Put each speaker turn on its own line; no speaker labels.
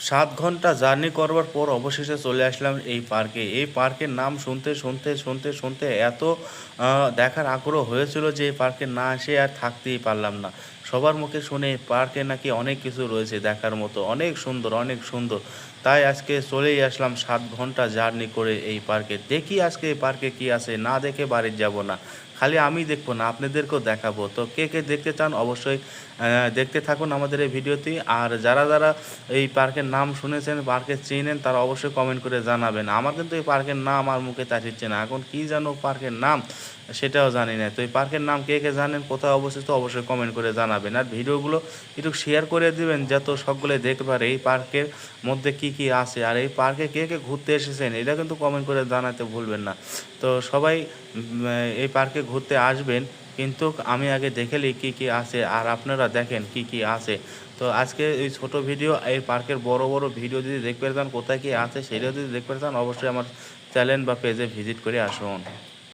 7 ঘন্টা জার্নি করবার পর অবশেষে চলে আসলাম এই পার্কে। এই পার্কের নাম শুনতে এত দেখার আগ্রহ হয়েছিল যে এই পার্কে না এসে আর থাকতেই পারলাম না। সবার মুখে শুনে এই পার্কে নাকি অনেক কিছু রয়েছে দেখার মতো, অনেক সুন্দর, অনেক সুন্দর। তাই আজকে চলেই আসলাম 7 ঘন্টা জার্নি করে এই পার্কে। দেখি আজকে এই পার্কে কি আছে, না দেখে বাড়ি যাব না। খালি আমি দেখবো না, আপনাদেরকেও দেখাবো। তো কে দেখতে চান অবশ্যই দেখতে থাকুন আমাদের এই ভিডিওটি। আর যারা এই পার্কের নাম শুনেছেন, পার্কে চেনেন, তারা অবশ্যই কমেন্ট করে জানাবেন। আমার কিন্তু এই পার্কের নাম আর মুখে তাকিচ্ছে না, এখন কি জানো পার্কের নাম সেটাও জানি না। তো এই পার্কের নাম কে জানেন, কোথায় অবস্থিত, অবশ্যই কমেন্ট করে জানাবেন। আর ভিডিওগুলো একটু শেয়ার করে দিবেন যাতে সকলে দেখতে পারে এই পার্কের মধ্যে কি কি আছে। আর এই পার্কে কে ঘুরতে এসেছেন এটা কিন্তু কমেন্ট করে জানাতে ভুলবেন না। তো সবাই এই পার্কে ঘুরতে আসবেন, কিন্তু আমি আগে দেখে নিই কী কী আছে, আর আপনারা দেখেন কি কি আছে। তো আজকে এই ছোট ভিডিও, এই পার্কের বড় ভিডিও যদি দেখতে চান, কোথায় কি আছে সেটাও যদি দেখতে চান, অবশ্যই আমার চ্যানেল বা পেজে ভিজিট করে আসুন।